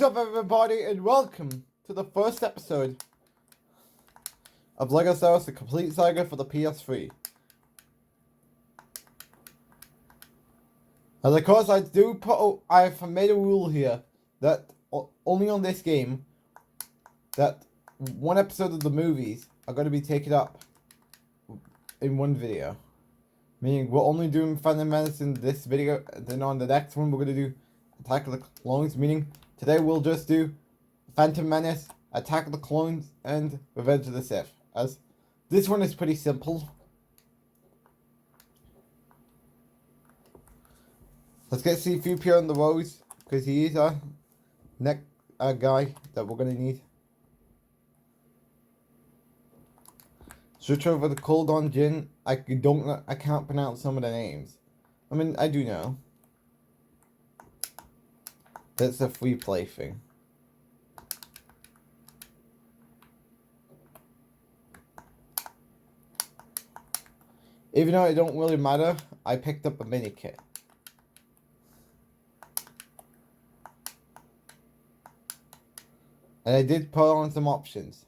is up, everybody, and welcome to the first episode of LEGO Star Wars: The Complete Saga for the PS3. And of course, I have made a rule here that only on this game, that one episode of the movies are going to be taken up in one video. Meaning, we're only doing Phantom Menace in this video, and then on the next one, we're going to do Attack of the Clones. Meaning, today we'll just do Phantom Menace, Attack of the Clones, and Revenge of the Sith. As this one is pretty simple. Let's get C-3PO on the roads, because he is our next guy that we're going to need. Switch over to Coldon Jin. I can't pronounce some of the names. I mean, I do know. That's a free play thing. Even though it don't really matter, I picked up a mini kit. And I did put on some options.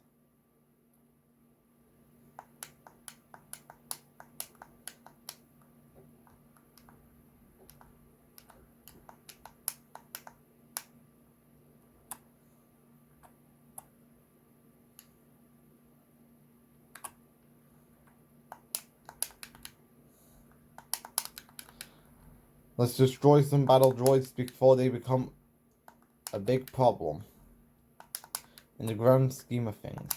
Let's destroy some battle droids before they become a big problem in the grand scheme of things.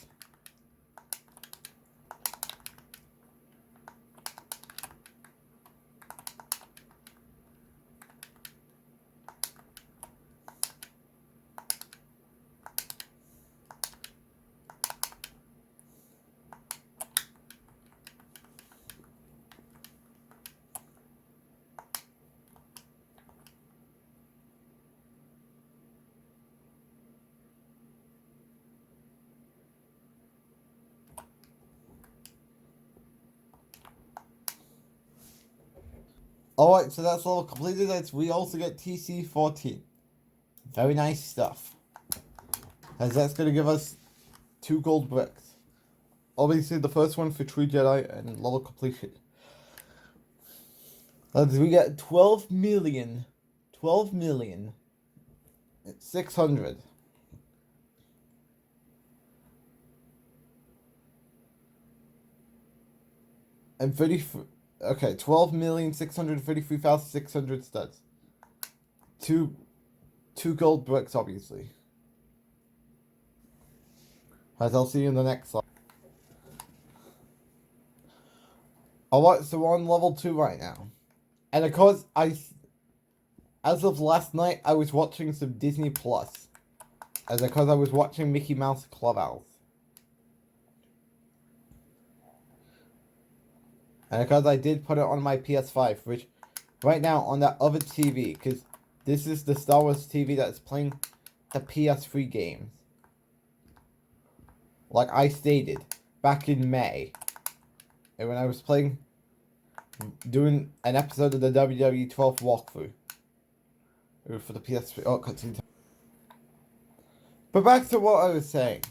Alright, so that's all completed. We also get TC-14. Very nice stuff. As that's going to give us 2 gold bricks. Obviously the first one for True Jedi and level completion. As we get 12,600. And 12,633,600 studs. Two gold bricks, obviously. As I'll see you in the next slide. Alright, so we're on level 2 right now. And of course, as of last night, I was watching some Disney Plus. Because I was watching Mickey Mouse Clubhouse. And because I did put it on my PS5, which right now on that other TV, because this is the Star Wars TV that's playing the PS3 games. Like I stated back in May, and when I was doing an episode of the WWE 12 walkthrough for the PS3. Oh, continue. But back to what I was saying.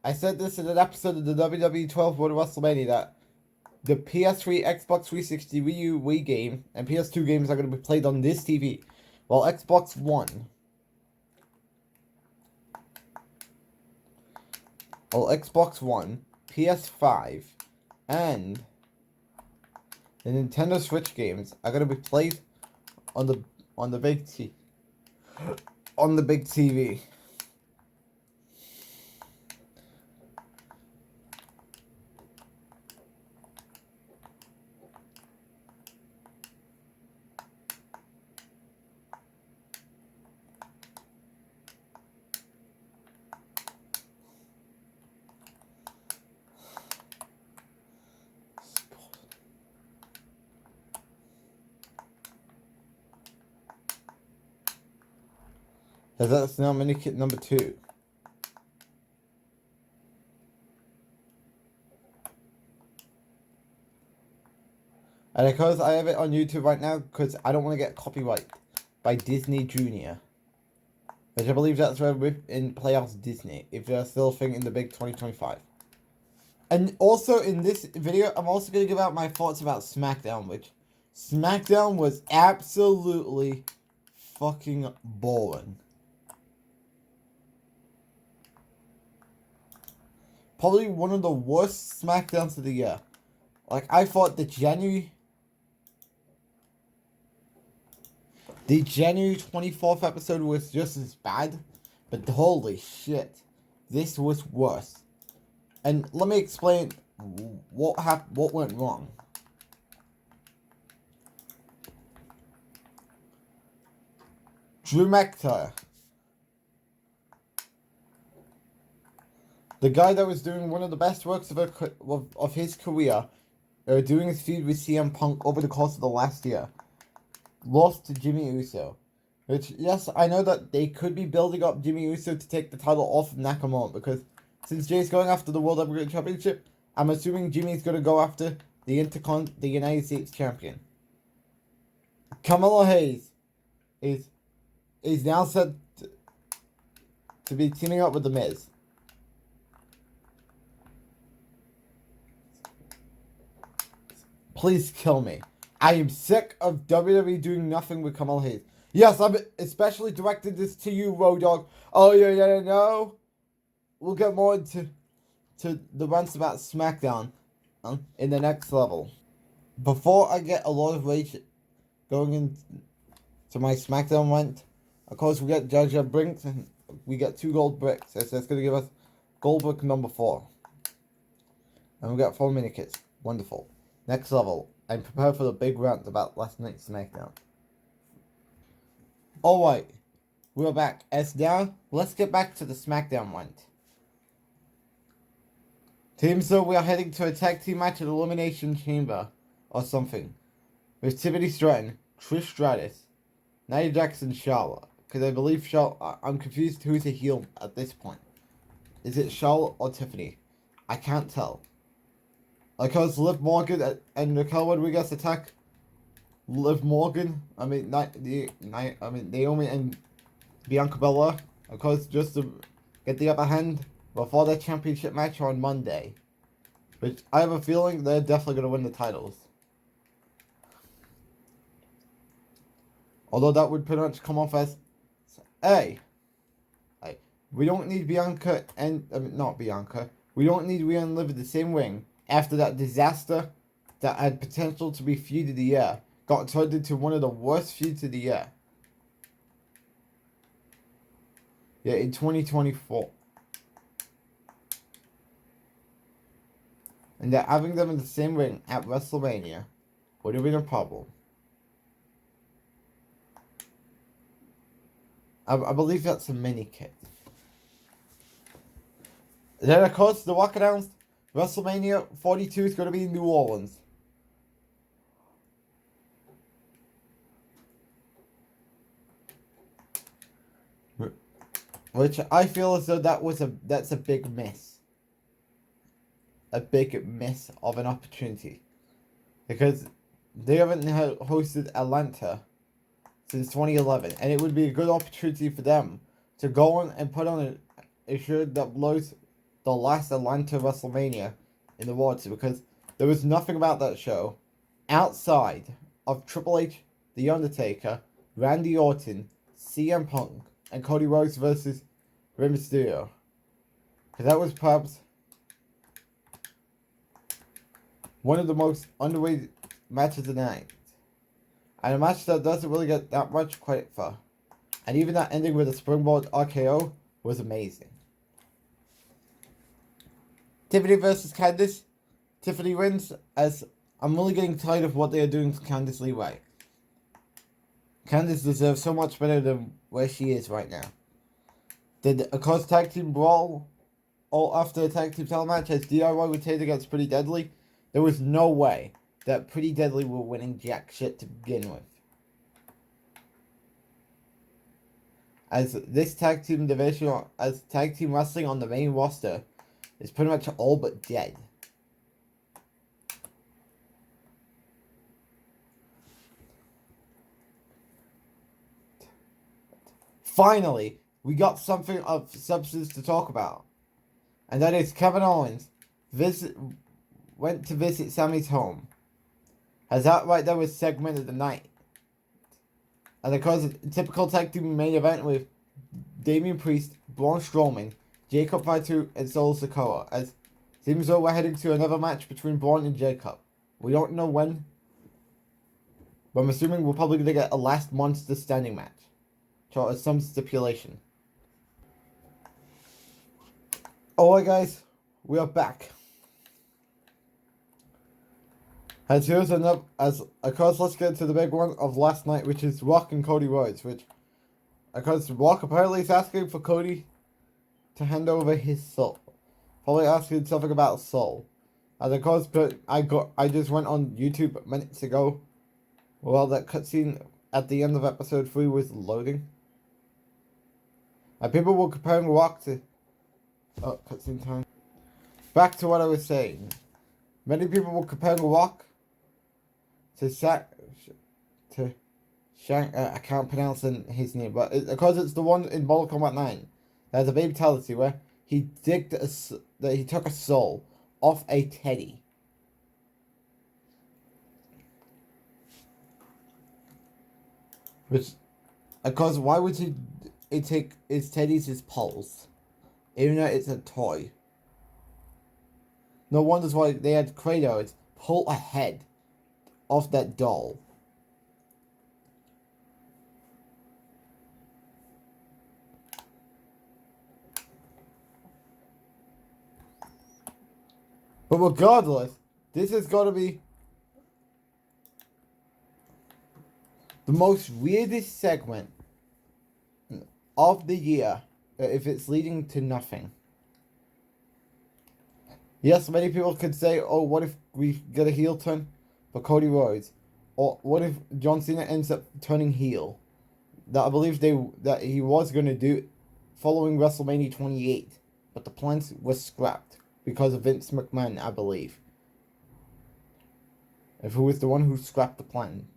I said this in an episode of the WWE 12 Road to WrestleMania that the PS3, Xbox 360, Wii U, Wii game, and PS2 games are going to be played on this TV, while Xbox One, PS5, and the Nintendo Switch games are going to be played on the big TV. As that's now mini kit number 2. And because I have it on YouTube right now, because I don't want to get copyright by Disney Junior. which I believe that's where we're in playoffs Disney, if they're still a thing in the big 2025. And also in this video, I'm also going to give out my thoughts about SmackDown, which SmackDown was absolutely fucking boring. Probably one of the worst SmackDowns of the year. Like, I thought the January 24th episode was just as bad, but holy shit, this was worse. And let me explain what went wrong. Drew McIntyre, the guy that was doing one of the best works of his career, doing his feud with CM Punk over the course of the last year, lost to Jimmy Uso. Which, yes, I know that they could be building up Jimmy Uso to take the title off of Nakamura, because since Jay's going after the World Heavyweight Championship, I'm assuming Jimmy's going to go after the United States Champion. Carmelo Hayes is now said to be teaming up with The Miz. Please kill me. I am sick of WWE doing nothing with Carmelo Hayes. Yes, I'm especially directed this to you, Road Dogg. Oh, yeah, no. We'll get more into the rants about SmackDown in the next level. Before I get a lot of rage going into my SmackDown rant, of course we get Jar Jar Binks and we get 2 gold bricks. So that's going to give us gold brick number 4. And we got 4 mini kits. Wonderful. Next level. I'm prepared for the big rant about last night's SmackDown. Alright, we're back. As now, let's get back to the SmackDown rant. Seems though we are heading to a tag team match at Elimination Chamber or something. With Tiffany Stratton, Trish Stratus, Nia Jax, and Charlotte. Because I believe Charlotte, I'm confused who's a heel at this point. Is it Charlotte or Tiffany? I can't tell. Because Liv Morgan and Raquel Rodriguez attack Liv Morgan. Naomi and Bianca Belair. Of course, just to get the upper hand before their championship match on Monday. Which I have a feeling they're definitely going to win the titles. Although that would pretty much come off as, hey, we don't need Bianca and, not Bianca. We don't need Rhea and Liv in the same ring after that disaster that had potential to be feud of the year got turned into one of the worst feuds of the year. Yeah, in 2024. And that having them in the same ring at WrestleMania would have been a problem. I believe that's a mini kit. Then of course The Rock announced WrestleMania 42 is going to be in New Orleans. Which I feel as though that's a big miss. A big miss of an opportunity. Because they haven't hosted Atlanta since 2011. And it would be a good opportunity for them to go on and put on a show that blows the last Atlanta WrestleMania in the water. Because there was nothing about that show outside of Triple H, The Undertaker, Randy Orton, CM Punk, and Cody Rhodes versus Rey Mysterio. Because that was perhaps one of the most underrated matches of the night. And a match that doesn't really get that much credit for. And even that ending with a springboard RKO was amazing. Tiffany versus Candice. Tiffany wins, as I'm really getting tired of what they are doing to Candice LeRae. Candice deserves so much better than where she is right now. Did of course tag team brawl all after a tag team title match as DIY with Taylor against Pretty Deadly? There was no way that Pretty Deadly were winning jack shit to begin with. As this tag team division, as tag team wrestling on the main roster is pretty much all but dead. Finally, we got something of substance to talk about. And that is Kevin Owens went to visit Sammy's home. As that right there was segment of the night. And of course, a typical tag team main event with Damian Priest, Braun Strowman, Jacob Fatu, and Solo Sikoa. As seems though we're heading to another match between Braun and Jacob. We don't know when, but I'm assuming we're probably going to get a last monster standing match. So some stipulation. Alright guys, we are back. As here's another, of course, let's get to the big one of last night, which is Rock and Cody Rhodes, which, of course, Rock apparently is asking for Cody to hand over his soul. Probably asking something about soul. And of course, but I just went on YouTube minutes ago while that cutscene at the end of episode 3 was loading. And people were comparing Rock to... Oh, cutscene time. Back to what I was saying. Many people were comparing Rock to Shank, I can't pronounce his name, but because it's the one in Mortal Kombat 9. There's a fatality where he took a soul off a teddy. Which, of course, why would he take his teddy's his pulse? Even though it's a toy. No wonders why they had Kratos pull a head off that doll. But regardless, this has got to be the most weirdest segment of the year if it's leading to nothing. Yes, many people could say, oh, what if we get a heel turn for Cody Rhodes? Or what if John Cena ends up turning heel? That I believe that he was going to do following WrestleMania 28. But the plans were scrapped because of Vince McMahon, I believe. If who was the one who scrapped the plan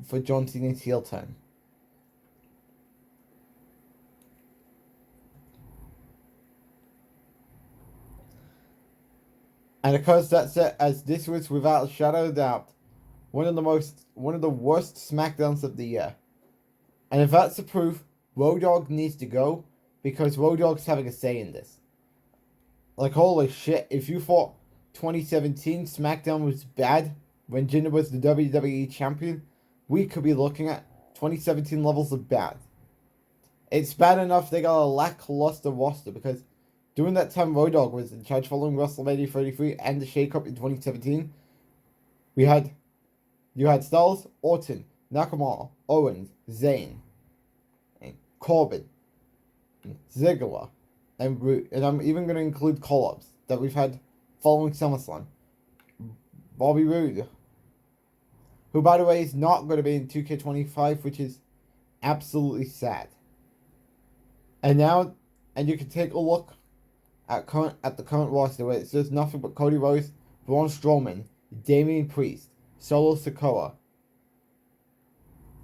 for John Cena's heel turn. And of course that's it, as this was without a shadow of doubt one of the worst SmackDowns of the year. And if that's the proof, Road Dogg needs to go, because Road Dogg's having a say in this. Like, holy shit, if you thought 2017 SmackDown was bad when Jinder was the WWE champion, we could be looking at 2017 levels of bad. It's bad enough they got a lackluster roster, because during that time Road Dogg was in charge following WrestleMania 33 and the shake-up in 2017, you had Styles, Orton, Nakamura, Owens, Zayn, and Corbin, and Ziggler, and Root, and I'm even going to include call-ups that we've had following SummerSlam. Bobby Roode, who by the way is not going to be in 2K25, which is absolutely sad. And now, and you can take a look at the current roster where it's just nothing but Cody Rhodes, Braun Strowman, Damian Priest, Solo Sikoa,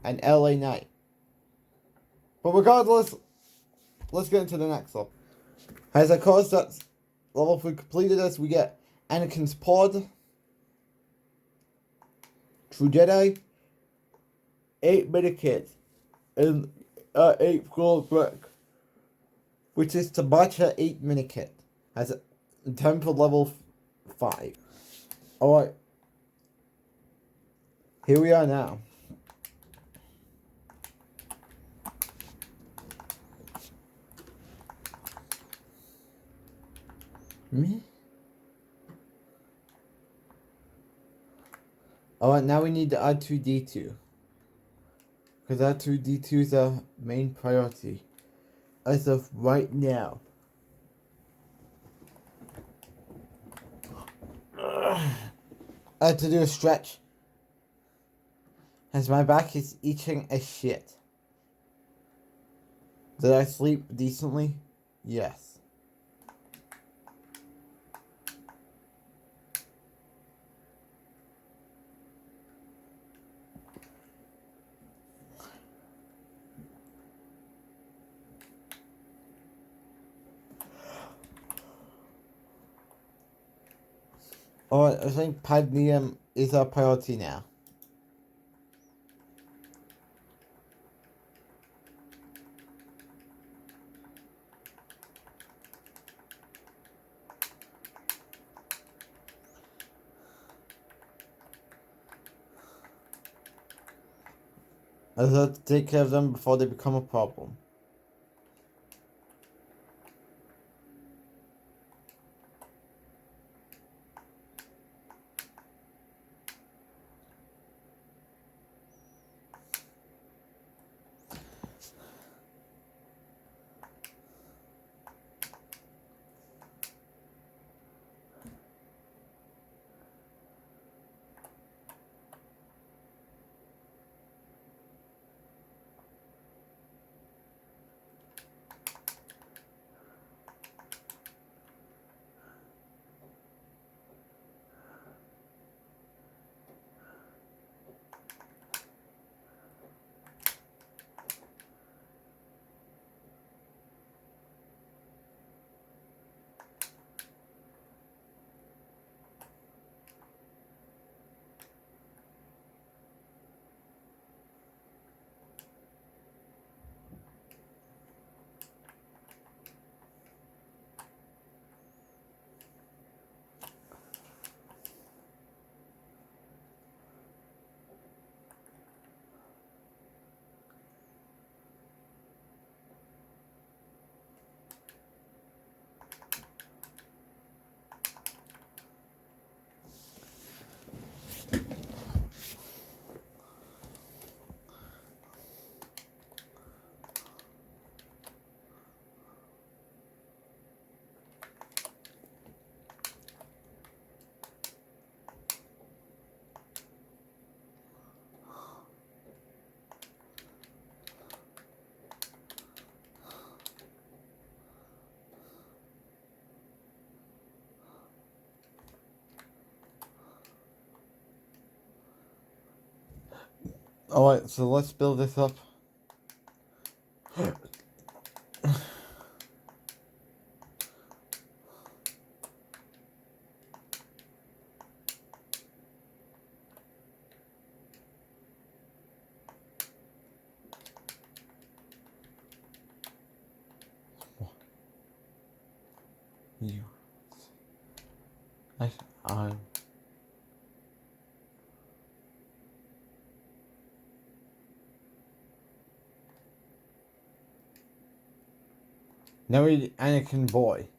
and LA Knight. But regardless, let's get into the next level. As of course that's level 3 completed, as we get Anakin's Pod, True Jedi, 8-minute kit, and 8 gold brick, which is to match her 8-minute kit, as a time for level 5. Alright. Here we are now. Me? Alright, now we need to add R2-D2. Because R2-D2 is our main priority as of right now. I had to do a stretch, as my back is itching as shit. Did I sleep decently? Yes. Alright, I think Padnium is our priority now. I have to take care of them before they become a problem. Alright, so let's build this up. You. I. Now we Anakin boy.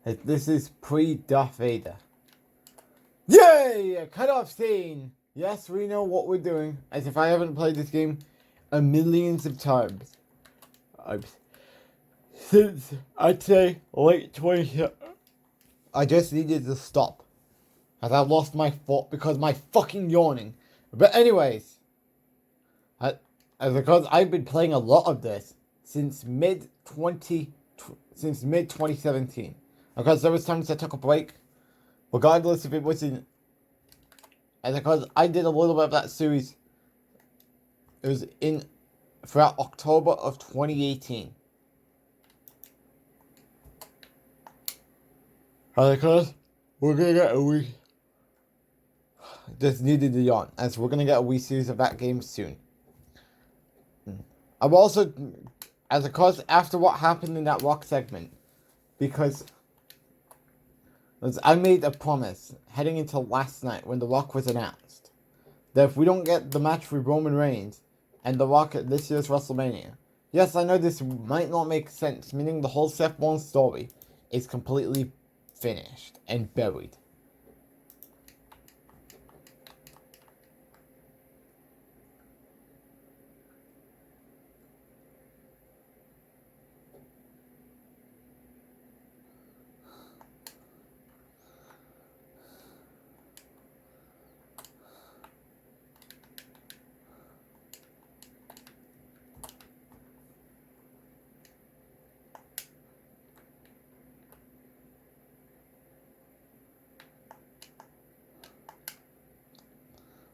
This is pre-Darth Vader. Yay! A cutoff scene! Yes, we know what we're doing. As if I haven't played this game a millions of times. Since, I'd say, late 20... I just needed to stop. As I lost my thought because of my fucking yawning. But anyways. Because I've been playing a lot of this since mid-2017. Because there was times I took a break. Regardless if it was in... And because I did a little bit of that series. It was in... throughout October of 2018. And because we're gonna get a Wii... Just needed to yawn. As we're gonna get a Wii series of that game soon. I'm also... As a cause after what happened in that Rock segment. Because... I made a promise heading into last night when The Rock was announced that if we don't get the match with Roman Reigns and The Rock at this year's WrestleMania, yes, I know this might not make sense, meaning the whole Seth Rollins story is completely finished and buried.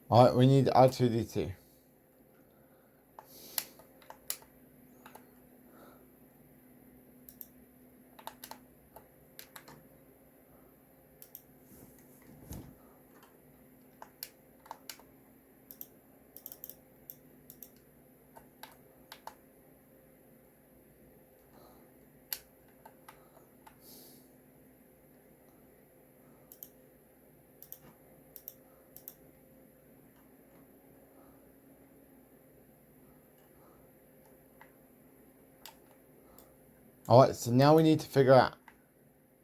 Alright, we need R2D2. Alright, so now we need to figure out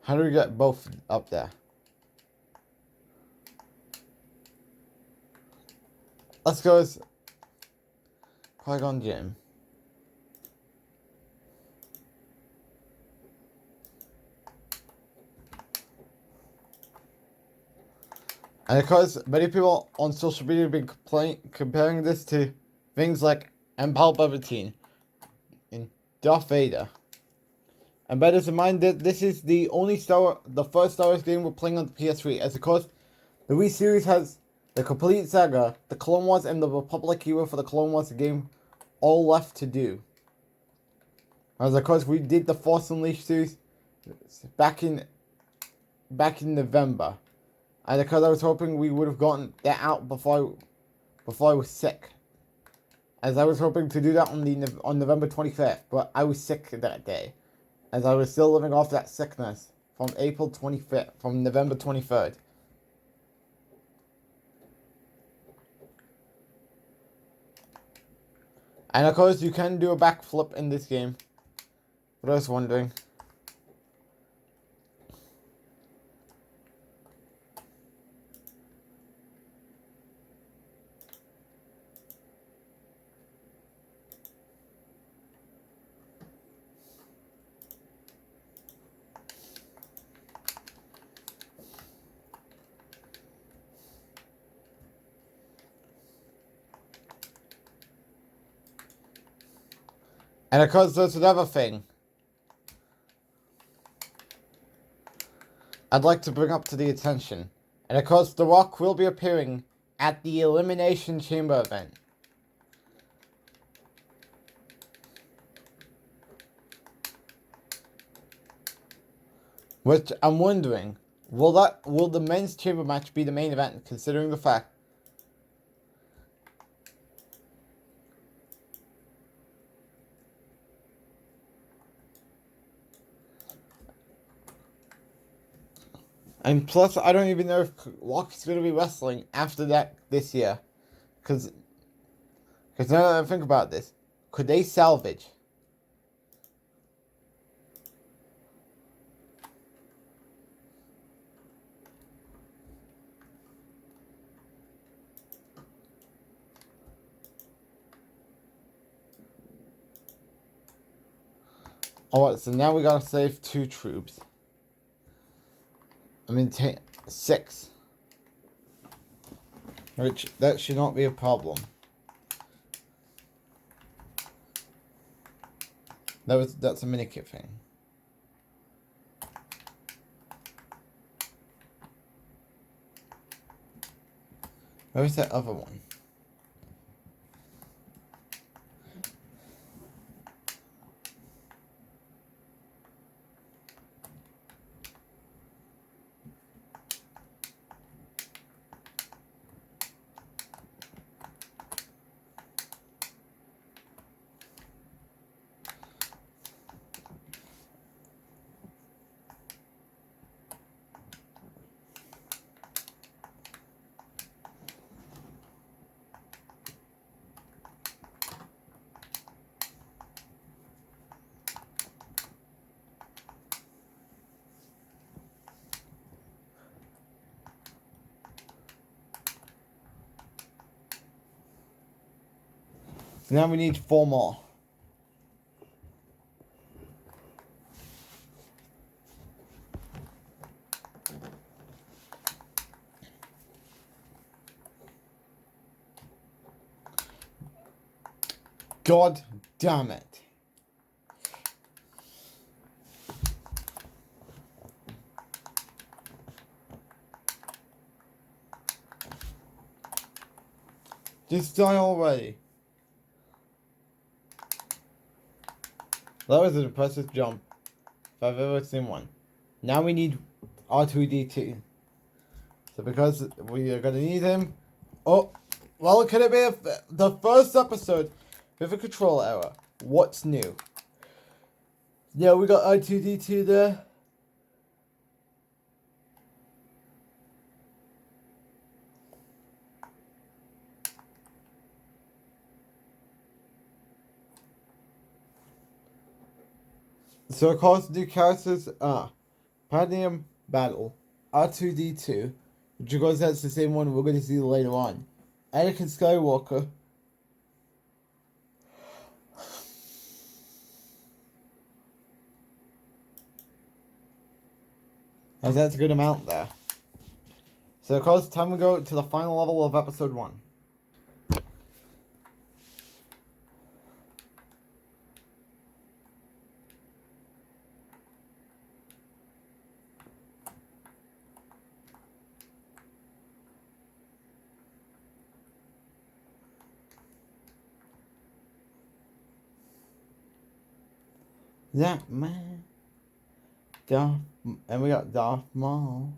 how do we get both up there. Let's go as Qui-Gon Jinn. And of course, many people on social media have been comparing this to things like Empire Palpatine and Darth Vader. And bear this in mind that this is the first Star Wars game we're playing on the PS3. As of course, the Wii series has the complete saga, the Clone Wars, and the Republic hero for the Clone Wars game all left to do. As of course, we did the Force Unleashed series back in November. And because I was hoping we would have gotten that out before I was sick. As I was hoping to do that on November 25th, but I was sick that day. As I was still living off that sickness from November 23rd. And of course, you can do a backflip in this game. But I was wondering. And of course, there's another thing I'd like to bring up to the attention. And of course, The Rock will be appearing at the Elimination Chamber event. Which I'm wondering, will the men's chamber match be the main event, considering the fact and plus, I don't even know if Rock's going to be wrestling after that this year. Because now that I think about this, could they salvage? Alright, so now we gotta save 2 troops. I mean, 6. Which, that should not be a problem. That's a minikit thing. Where was that other one? So now we need 4 more. God damn it. Just die already. That was an impressive jump, if I've ever seen one. Now we need R2-D2. So because we are going to need him... Oh, well, could it be the first episode with a control error? What's new? Yeah, we got R2-D2 there. So of course new characters are Platinum Battle, R2D2, which of course that's the same one we're going to see later on, Anakin Skywalker, and that's a good amount there. So of course time to go to the final level of episode 1. That man, Darth, and we got Darth Maul.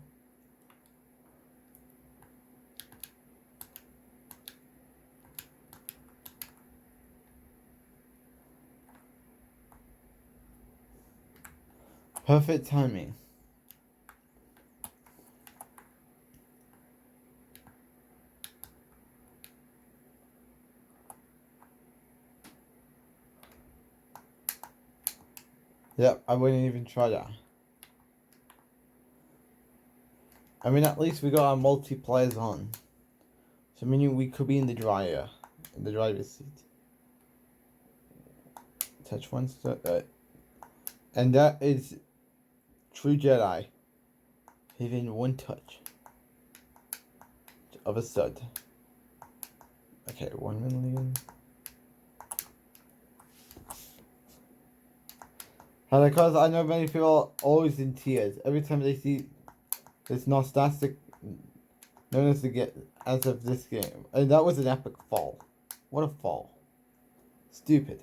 Perfect timing. Yep, I wouldn't even try that. I mean, at least we got our multiplayers on. So meaning we could be in the driver's seat. Touch one step, and that is true Jedi. Even one touch of a stud. Okay, 1 million. And of course, I know many people are always in tears every time they see this nostalgic known as of this game. And that was an epic fall. What a fall. Stupid.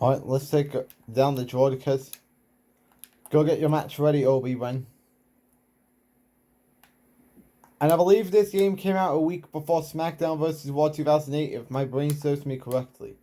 Alright, let's take down the Droidicas. Go get your match ready, Obi-Wan. And I believe this game came out a week before SmackDown vs. Raw 2008, if my brain serves me correctly.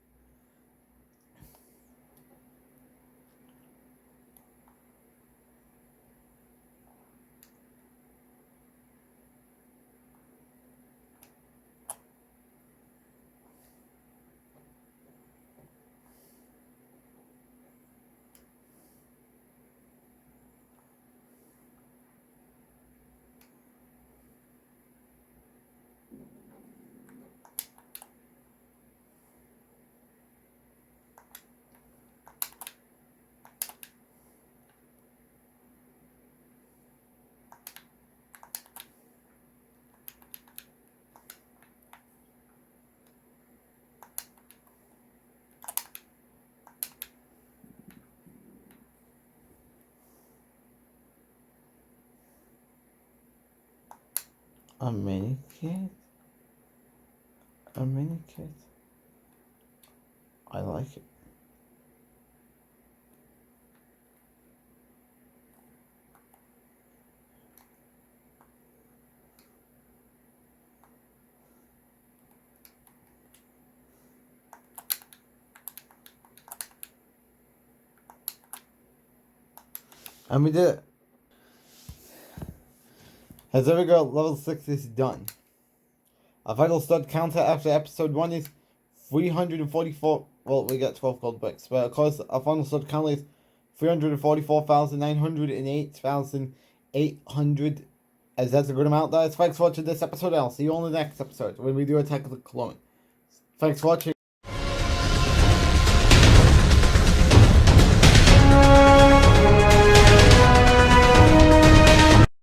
A mini kit? A mini kit? I like it. And we did it. As every girl, level 6 is done. Our vital stud counter after episode 1 is 344. Well, we got 12 gold bricks, but of course, our final stud counter is 344,908,800. As that's a good amount, guys. Thanks for watching this episode. I'll see you on the next episode when we do Attack of the Clone. Thanks for watching.